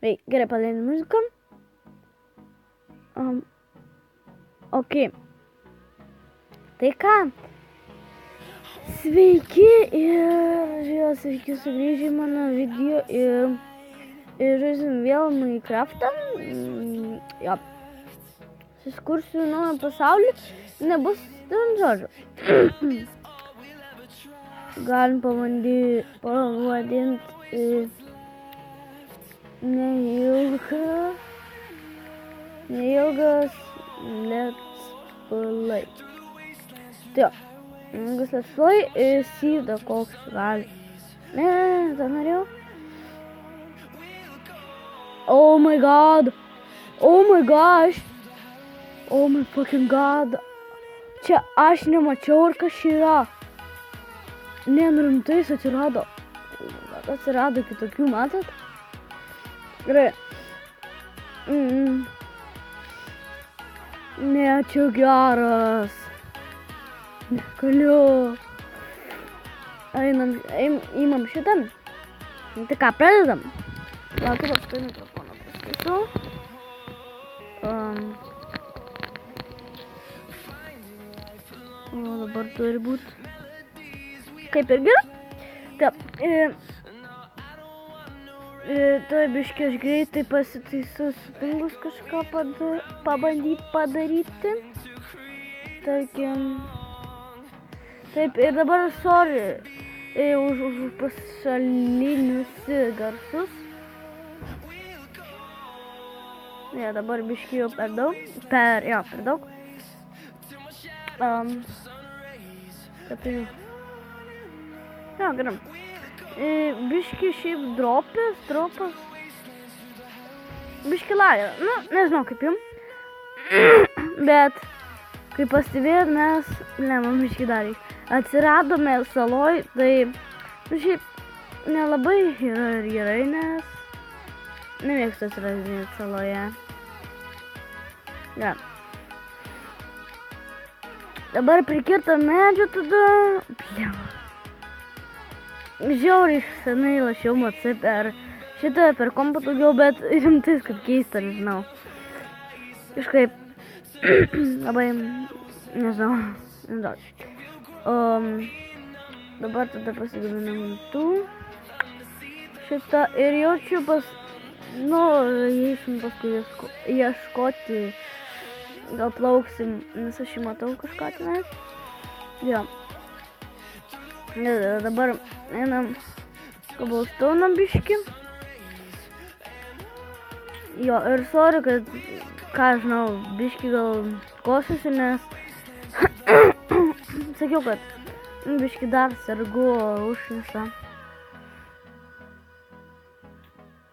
Gerai, paleidžiu muziką. Ok. Tai ką? Sveiki sveiki sugrįžę į mano video ir žaisim vėl Minecraftą. Jo. Suskursiu naują pasaulį, nebus ten žodžių. Galim pavadinti neilgas let's play. Tai jo, neilgas let's play, syda koks gali. Ne, tą norėjau. Oh my god. Oh my gosh. Oh my fucking god. Čia aš nemačiau ir kas čia yra. Ne, rimtais atsirado. Atsirado kitokių, matot? Gerai. Ne, čia geras. Negaliu. Imam šitą. Tai ką, pradedam? Laukiu, paskui mikrofoną paskaičiau. O dabar turi būti kaip ir gerai. Taip, tai biškai aš greitai pasitaisu supingus kažką pabandyti padaryti. Tarkim. Taip, ir dabar sorry už pašalinius garsus. Ne, dabar biškai jau per daug. Per daug. Taip, jo, gerai. Biškai šiaip dropas. Biškai lager. Nu, nežinau kaip jum. Bet, kaip pastebėjot, mes, man biškai dar atsiradome saloj, tai, šiaip nelabai yra ir gerai, nes nemėgstu atsiradinėti saloje. Ja. Dabar prikirto medžių tada. Žiauriai senai lašiau MC per šitą, per kompą daugiau, bet rimtais, kad keista, nežinau. Kažkaip labai, nežinau. Dabar tada pasigaminam tų. Šitą ir jaučiu eisim paskui ieškoti. Gal plauksim, nes aš jį matau kažką tenais. Jo. Dabar einam kabaustoną biškį. Jo, ir sorry, kad, ką žinau, biškį gal kosiuosi, nes sakiau, kad biškį dar sergu užknisą.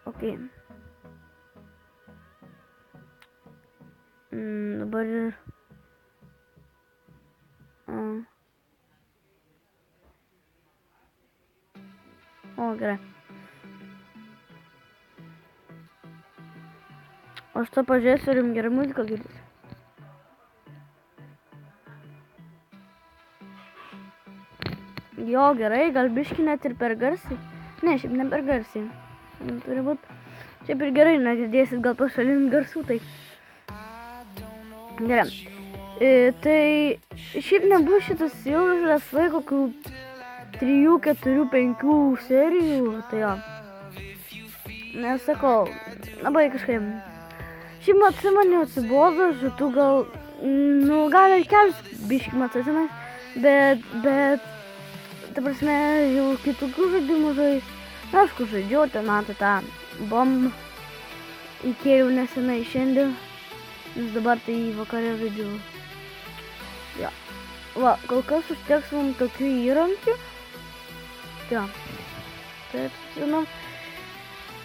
Ok. Dabar O, gerai. O aš to pažiūrėsiu, ar jums gerai muzika girdisi. Jo, gerai, gal biškį net ir per garsiai. Ne, šiaip ne per garsiai. Turi būt. Šiaip ir gerai, negirdėsit gal pašalinių garsų, tai. Gerai. Tai šiaip nebus šitas ilgas laiko, kokių 3, 4, 5 serijų, tai jo. Nesakau, labai kažkaip. Šiaip man jau atsibodo, šitų gal, gal ir kelius biškį atsimais, bet, ta prasme, jau kitokių žaidimų žais. Na, aš žaidžiau, ten matau tą bombą, įkėjau nesenai šiandien, nes dabar tai vakarė žaidžiu. Jo. Va, kol kas užteks mums tokių įrankių. Jo. Taip, žinom.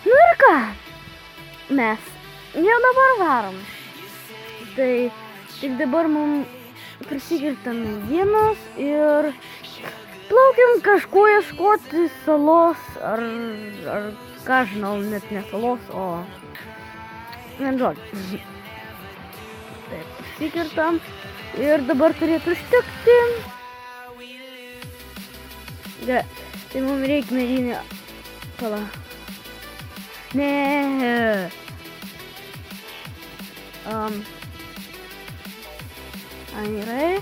Nu ir ką? Mes jau dabar varom. Tai tik dabar mums prisikirtam medienos ir plaukiam kažko ieškoti salos ar ką žinau, net ne salos, o žodžiu. Taip, prisikirtam ir dabar turėtų užtekti. Gerai. Tai mums reikia medinį. Pala. Ne. Gerai.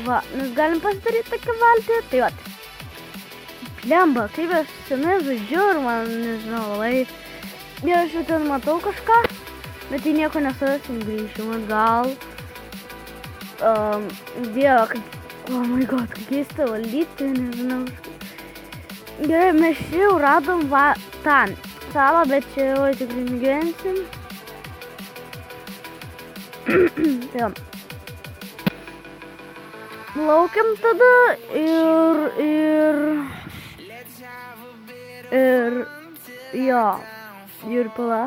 Va, mes galim pasidaryti tokią valtį. Tai va. Blemba, kaip aš senai žaidžiu ir man, nežinau, labai... Ir aš jau ten matau kažką, bet tai nieko nesurasim, grįšim atgal. Dieve, kad... Oh my god, kaip keista valdyti, nežinau. Gerai, mes jau radom tą salą, bet čia jau tikrai negyvensim. Tai laukiam tada ir pala.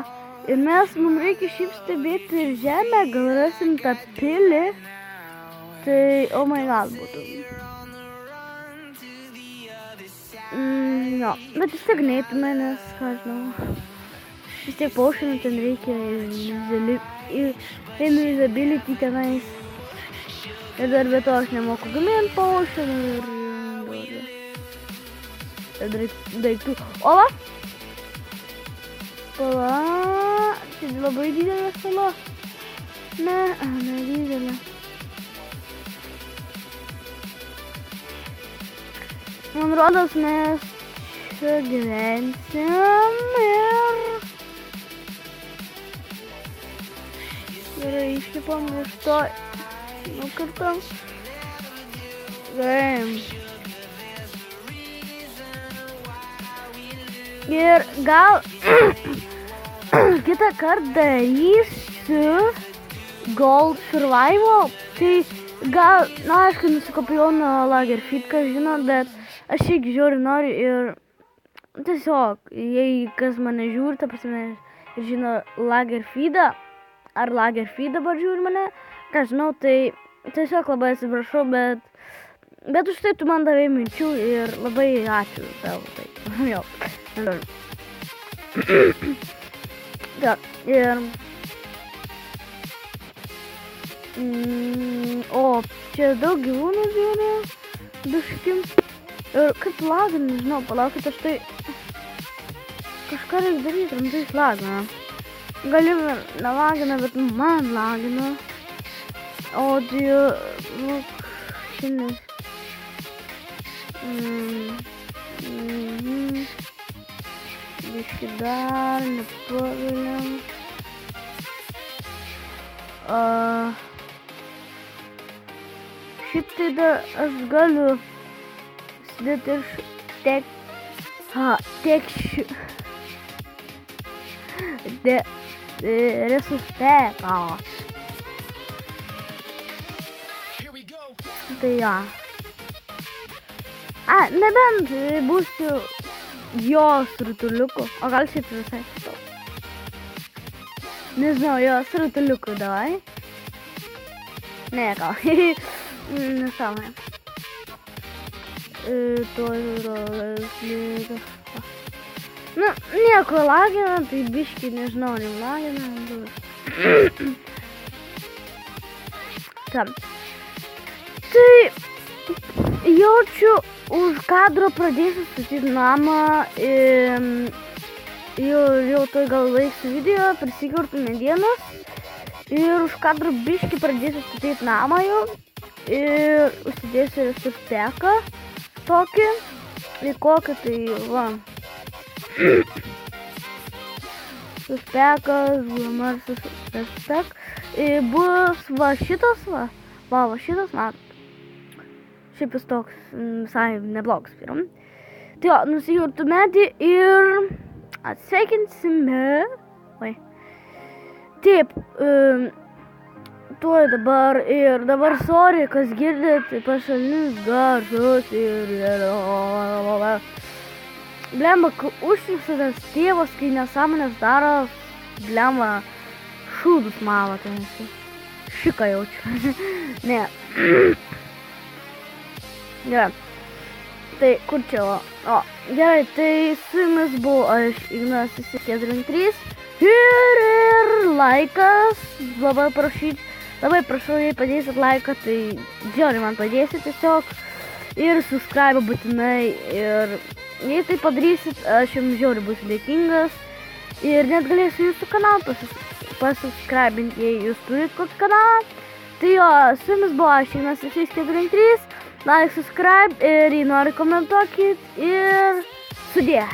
Ir mums reikia šiaip stebėti žemę, gal rasim tą pilį. Tai, oh my god, būtų. Jo, bet vis tiek neitume, nes, ką žinau, vis tiek paušinų ten reikia invisibility tenais. Ir dar be to aš nemoku gaminti paušinų ir daiktų. Ola! Pala, čia labai didelė sala. Ne didelė. Man rodos, mes čia gyvensim ir... Gerai, išlipam iš to... Nukartam. Gerai. Ir gal... kitą kartą darysiu Gold Survival. Tai gal... Na, aišku, nusikopijuoju nuo Lagerfeed, ką žinot, bet... Aš irgi žiūriu noriu ir tiesiog, jei kas mane žiūri, ta prasme, ir žino Lagerfeedą, ar Lagerfeed dabar žiūri mane, ką žinau, tai tiesiog labai atsiprašau, bet už tai tu man davai minčių ir labai ačiū tau, tai, jo, ja, ir, o, čia daug gyvūnų žiūri, biškim. Ir kaip lagina, nežinau, palaukit, aš tai kažką reikia daryti, rimtai lagina. Galim ir nelagina, bet man lagina. Audio, look, šiandien. Biški dar, nepavėliam. Šiaip tai dar aš galiu bet ir resuscitat. Tai jo. Nebent būsiu jos rutuliuku, o gal šiaip visai šitau. Nežinau, jos rutuliuku davai. Ne, gal. Nesąmonė. Nu, nieko lagina, tai biški, nežinau, nelagina. Tam. Tai jaučiu, už kadro pradėsiu statyti namą. Jau tai gal laiksiu video, prisikurtų medienos. Ir už kadro biški pradėsiu statyti namą jau. Ir užsidėsiu resurspeką. Tokį, į kokį tai, va, suspekas, marsas, suspek, bus, va, šitas, va, šitas, man, šiaip jis toks, visai neblogas, pirm. Tai jo, nusijurtų medį ir atsveikinsime, vai, taip, tuoj dabar ir dabar sorry, kas girdit pašalinius garsus ir blemba, užsiksa tas tėvas, kai nesąmonės daro, blemba, šūdus mavo, tai nesi. Šiką jaučiu. Ne. Gerai. Tai kur čia, o, gerai, tai su jumis buvo aš, Ignas 43 ir laikas, labai prašau, jei padėsit laiką, tai žiauriai man padėsit tiesiog ir subscribe būtinai ir jei tai padarysit, aš jums žiauriai būsiu dėkingas Ir net galėsiu jūsų kanalą pasubscribinti, jei jūs turit kokį kanalą. Tai jo, su jumis buvo aš, Ignas 643. Like, subscribe ir jei nori komentuokit ir sudie.